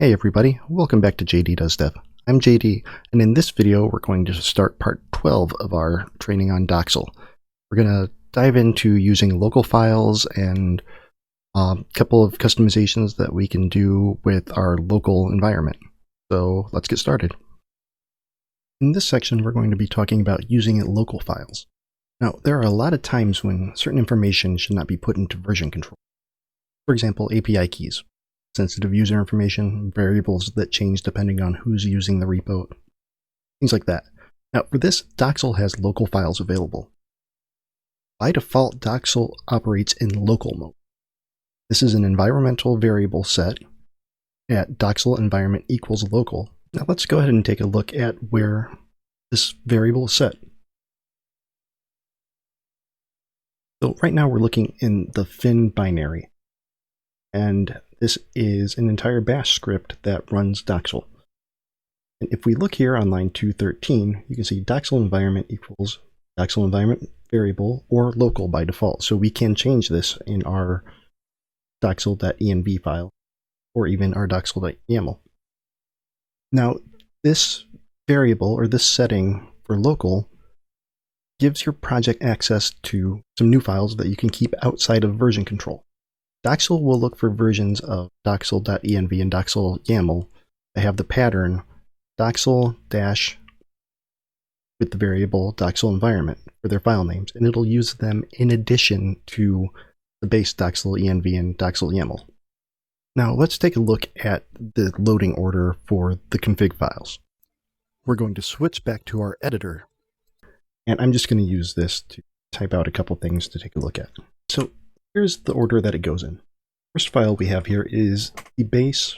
Hey everybody, welcome back to JD Does Dev. I'm JD, and in this video we're going to start part 12 of our training on Doxel. We're going to dive into using local files and a couple of customizations that we can do with our local environment. So let's get started. In this section we're going to be talking about using local files. Now there are a lot of times when certain information should not be put into version control. For example, API keys. Sensitive user information, variables that change depending on who's using the repo, things like that. Now for this, Doxel has local files available. By default, Doxel operates in local mode. This is an environmental variable set at Doxel environment equals local. Now let's go ahead and take a look at where this variable is set. So right now we're looking in the fin binary, and this is an entire bash script that runs Doxel. And if we look here on line 213, you can see Doxel environment equals Doxel environment variable or local by default. So we can change this in our doxel.env file or even our doxel.yaml. Now this variable or this setting for local gives your project access to some new files that you can keep outside of version control. Doxel will look for versions of doxel.env and doxel.yaml that have the pattern doxel dash with the variable doxel environment for their file names, and it'll use them in addition to the base doxel.env and doxel.yaml. Now let's take a look at the loading order for the config files. We're going to switch back to our editor, and I'm just going to use this to type out a couple things to take a look at. So here's the order that it goes in. First file we have here is the base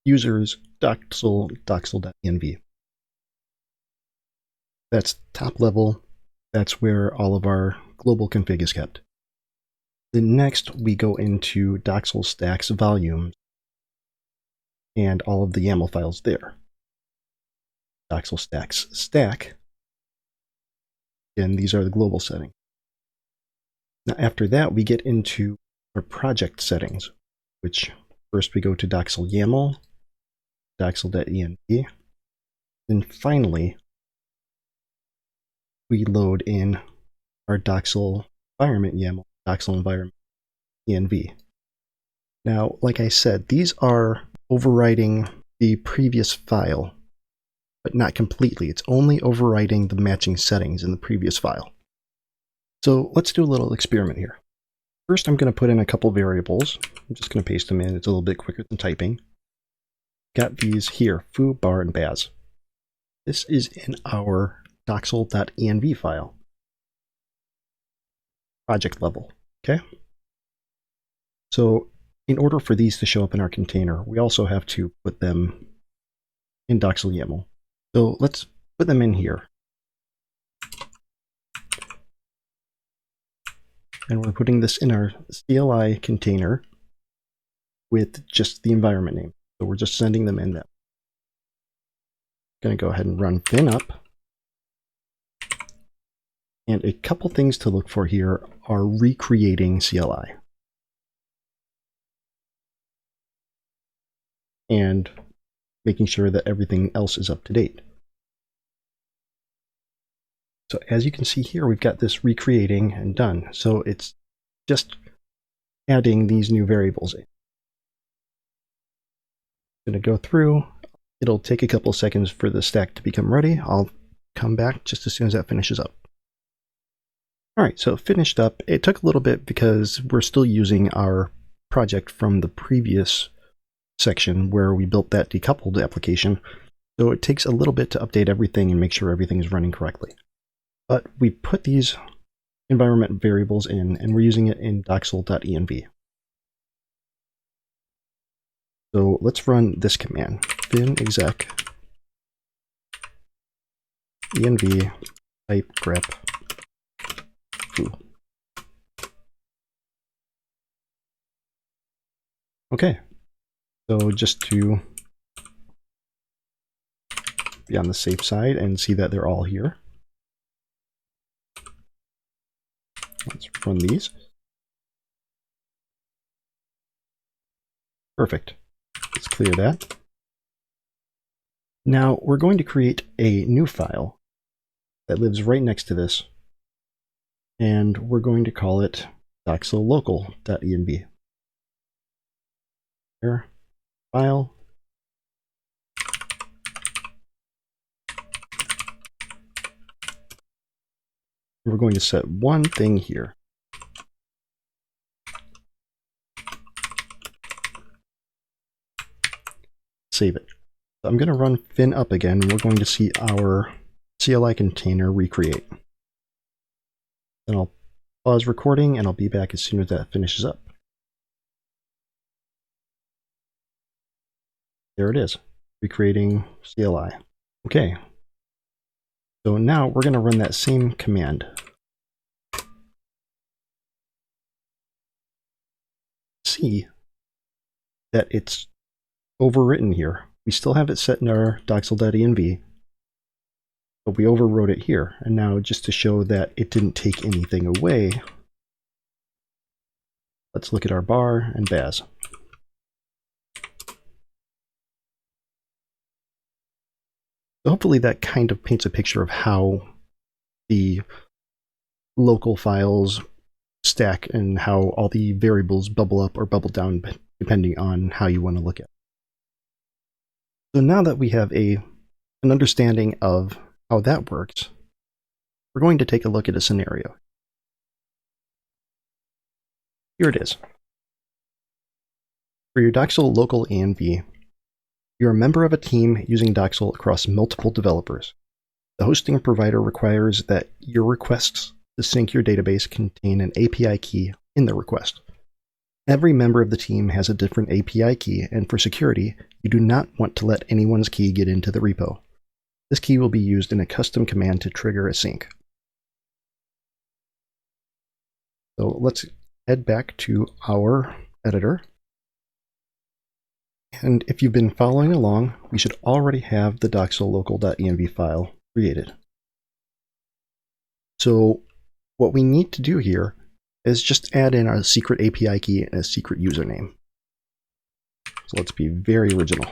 users doxel.env. That's top level. That's where all of our global config is kept. Then next we go into Doxel stacks volumes and all of the YAML files there. Doxel stacks stack. Again, these are the global settings. Now after that, we get into our project settings, which first we go to Doxel YAML, doxel.env, then finally we load in our Doxel environment YAML, Doxel environment env. Now, like I said, these are overriding the previous file, but not completely. It's only overriding the matching settings in the previous file. So let's do a little experiment here. First, I'm going to put in a couple variables. I'm just going to paste them in. It's a little bit quicker than typing. Got these here, foo, bar, and baz. This is in our doxel.env file. Project level, okay? So in order for these to show up in our container, we also have to put them in Doxel YAML. So let's put them in here. And we're putting this in our CLI container with just the environment name. So we're just sending them in there. Going to go ahead and run fin up. And a couple things to look for here are recreating CLI. And making sure that everything else is up to date. So as you can see here, we've got this recreating and done. So it's just adding these new variables in. I'm going to go through. It'll take a couple seconds for the stack to become ready. I'll come back just as soon as that finishes up. All right, so it finished up. It took a little bit because we're still using our project from the previous section where we built that decoupled application. So it takes a little bit to update everything and make sure everything is running correctly. But we put these environment variables in, and we're using it in doxel.env. So let's run this command, bin exec env type grep foo. Okay, so just to be on the safe side and see that they're all here, let's run these. Perfect. Let's clear that. Now we're going to create a new file that lives right next to this, and we're going to call it doxellocal.env. Here, file. We're going to set one thing here. Save it. So I'm going to run fin up again, and we're going to see our CLI container recreate. Then I'll pause recording, and I'll be back as soon as that finishes up. There it is, recreating CLI. Okay. So now we're going to run that same command. See that it's overwritten here. We still have it set in our doxel.env, but we overwrote it here. And now, just to show that it didn't take anything away, let's look at our bar and baz. So hopefully that kind of paints a picture of how the local files stack and how all the variables bubble up or bubble down depending on how you want to look at it. So now that we have an understanding of how that works, we're going to take a look at a scenario. Here it is. For your Doxel local env, you're a member of a team using Doxel across multiple developers. The hosting provider requires that your requests to sync your database contain an API key in the request. Every member of the team has a different API key, and for security, you do not want to let anyone's key get into the repo. This key will be used in a custom command to trigger a sync. So let's head back to our editor. And if you've been following along, we should already have the doxellocal.env file created. So what we need to do here is just add in our secret API key and a secret username. So let's be very original.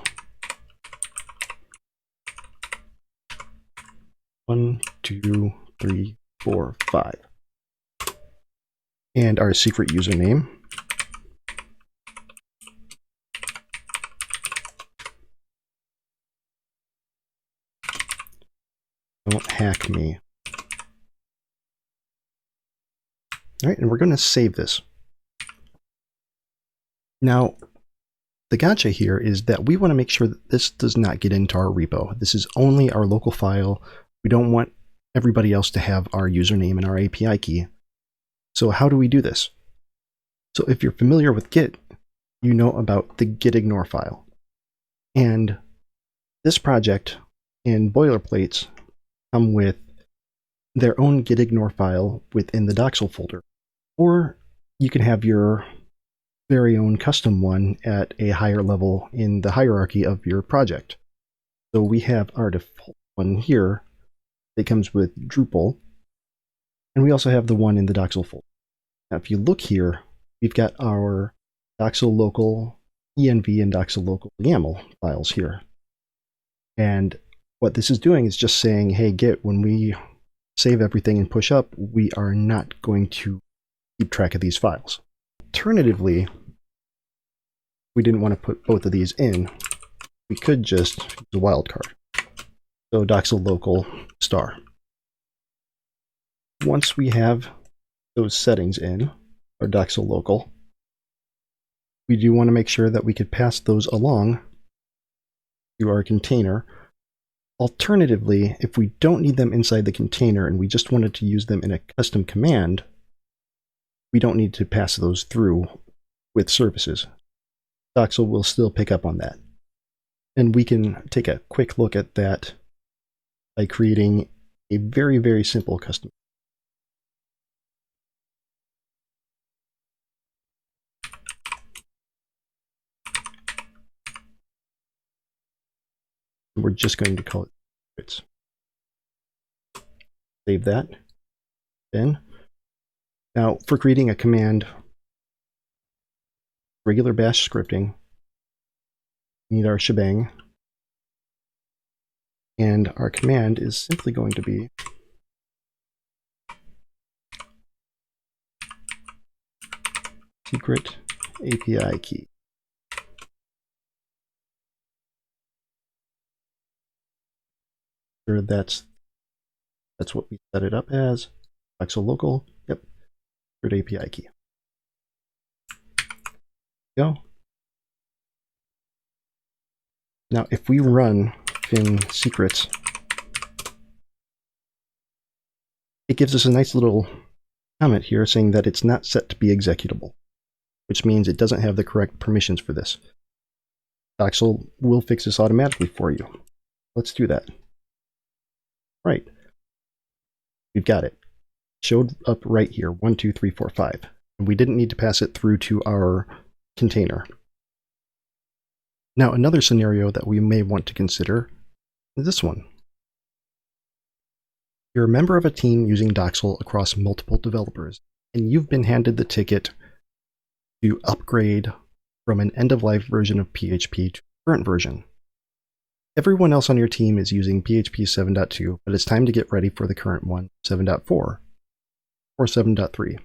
1, 2, 3, 4, 5. And our secret username. Don't hack me. All right, and we're going to save this. Now, the gotcha here is that we want to make sure that this does not get into our repo. This is only our local file. We don't want everybody else to have our username and our API key. So how do we do this? So if you're familiar with Git, you know about the gitignore file. And this project and boilerplates come with their own gitignore file within the Doxel folder. Or you can have your very own custom one at a higher level in the hierarchy of your project. So we have our default one here that comes with Drupal, and we also have the one in the Doxel folder. Now if you look here, we've got our Doxel local env and Doxel local YAML files here. And what this is doing is just saying, hey Git, when we save everything and push up, we are not going to keep track of these files. Alternatively, we didn't want to put both of these in. We could just use a wildcard. So Doxel local star. Once we have those settings in our Doxel local, we do want to make sure that we could pass those along to our container. Alternatively, if we don't need them inside the container and we just wanted to use them in a custom command, we don't need to pass those through with services. Doxel will still pick up on that. And we can take a quick look at that by creating a very, very simple custom. We're just going to call it secrets. Save that. Then, now for creating a command, regular bash scripting, need our shebang. And our command is simply going to be secret API key. Sure, that's what we set it up as. Doxel local. Yep. Secret API key. Go. Now, if we run fin secrets, it gives us a nice little comment here saying that it's not set to be executable, which means it doesn't have the correct permissions for this. Doxel will fix this automatically for you. Let's do that. Right. We've got it. Showed up right here, 1, 2, 3, 4, 5. And we didn't need to pass it through to our container. Now, another scenario that we may want to consider is this one. You're a member of a team using Doxel across multiple developers, and you've been handed the ticket to upgrade from an end-of-life version of PHP to a current version. Everyone else on your team is using PHP 7.2, but it's time to get ready for the current one, 7.4 or 7.3.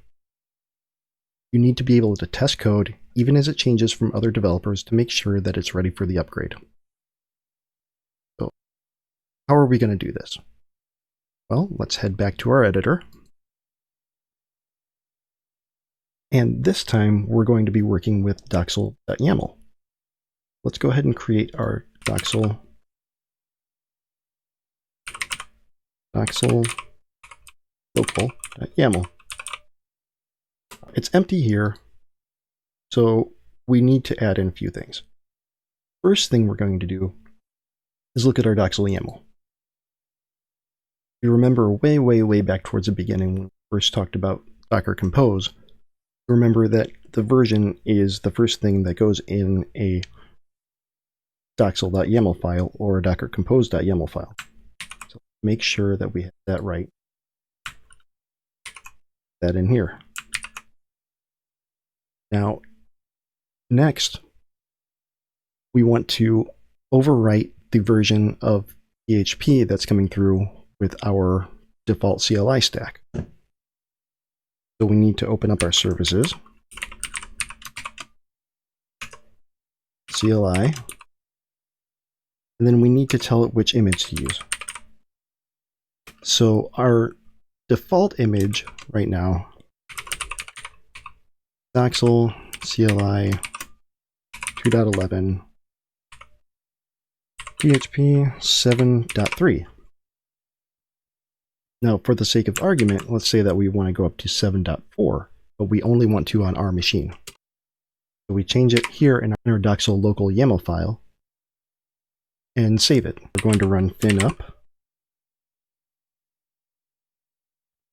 You need to be able to test code even as it changes from other developers to make sure that it's ready for the upgrade. So, how are we going to do this? Well, let's head back to our editor. And this time we're going to be working with doxel.yaml. Let's go ahead and create our doxel local.yaml. It's empty here, so we need to add in a few things. First thing we're going to do is look at our Doxel YAML. If you remember way back towards the beginning when we first talked about Docker Compose, remember that the version is the first thing that goes in a doxel.yaml file or a docker compose.yaml file. So make sure that we have that right. That in here. Now, next, we want to overwrite the version of PHP that's coming through with our default CLI stack. So we need to open up our services, CLI, and then we need to tell it which image to use. So our default image right now, Doxel CLI 2.11 PHP 7.3. Now, for the sake of argument, let's say that we want to go up to 7.4, but we only want to on our machine. So we change it here in our Doxel local YAML file and save it. We're going to run fin up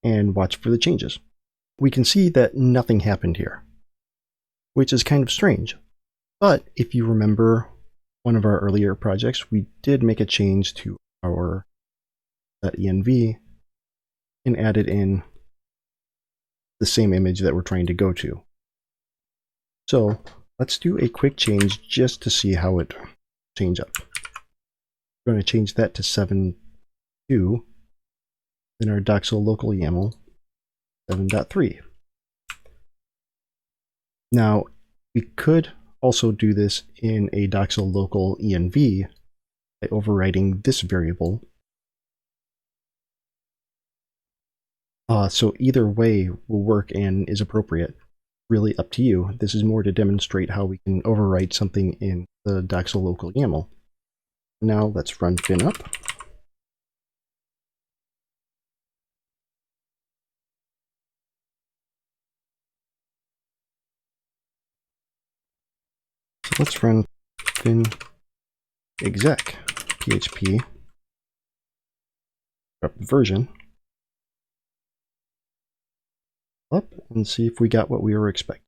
and watch for the changes. We can see that nothing happened here, which is kind of strange. But if you remember one of our earlier projects, we did make a change to our .env and added in the same image that we're trying to go to. So let's do a quick change just to see how it changes up. We're going to change that to 7.2, then our Doxel local YAML 7.3. Now, we could also do this in a Doxel local env by overwriting this variable. So either way will work and is appropriate. Really up to you. This is more to demonstrate how we can overwrite something in the Doxel local YAML. Now let's run fin up. So let's run fin exec php version up and see if we got what we were expecting.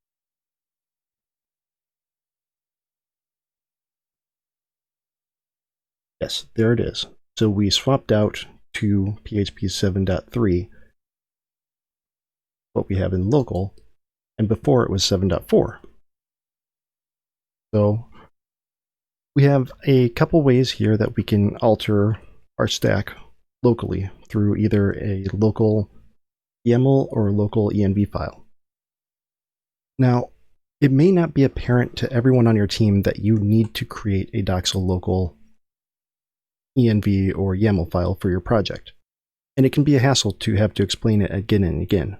Yes, there it is. So we swapped out to PHP 7.3 what we have in local, and before it was 7.4. So We have a couple ways here that we can alter our stack locally through either a local YAML or a local env file. Now, it may not be apparent to everyone on your team that you need to create a Doxel local env or YAML file for your project, and it can be a hassle to have to explain it again and again.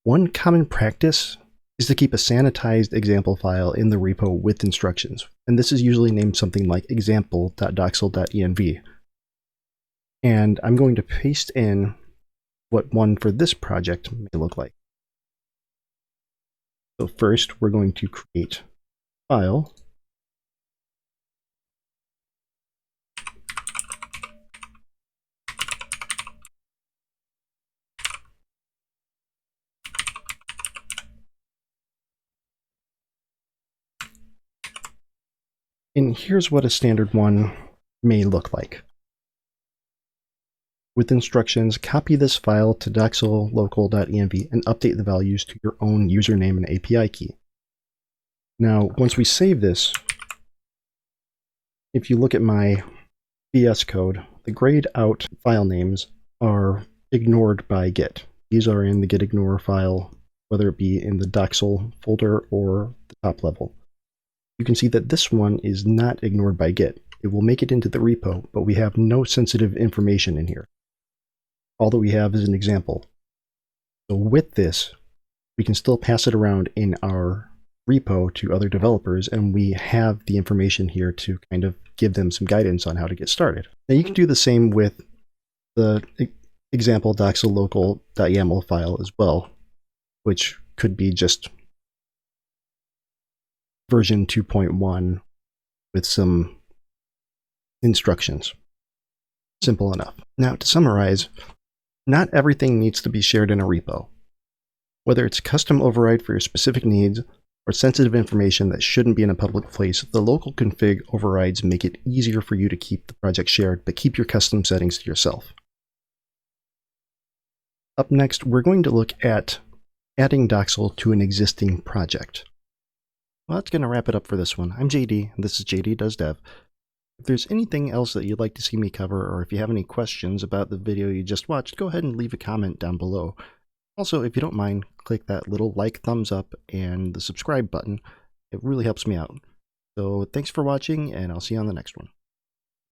One common practice is to keep a sanitized example file in the repo with instructions, and this is usually named something like example.doxel.env. And I'm going to paste in what one for this project may look like. So first, we're going to create a file. And here's what a standard one may look like. With instructions, copy this file to doxel.local.env and update the values to your own username and API key. Now, once we save this, if you look at my VS Code, the grayed out file names are ignored by Git. These are in the gitignore file, whether it be in the Doxel folder or the top level. You can see that this one is not ignored by Git. It will make it into the repo, but we have no sensitive information in here. All that we have is an example. So with this, we can still pass it around in our repo to other developers, and we have the information here to kind of give them some guidance on how to get started. Now you can do the same with the example doxel local.yaml file as well, which could be just version 2.1 with some instructions. Simple enough. Now to summarize, not everything needs to be shared in a repo. Whether it's a custom override for your specific needs or sensitive information that shouldn't be in a public place, the local config overrides make it easier for you to keep the project shared, but keep your custom settings to yourself. Up next, we're going to look at adding Doxel to an existing project. Well, that's going to wrap it up for this one. I'm JD, and this is JD Does Dev. If there's anything else that you'd like to see me cover, or if you have any questions about the video you just watched, go ahead and leave a comment down below. Also, if you don't mind, click that little like, thumbs up, and the subscribe button. It really helps me out. So thanks for watching, and I'll see you on the next one.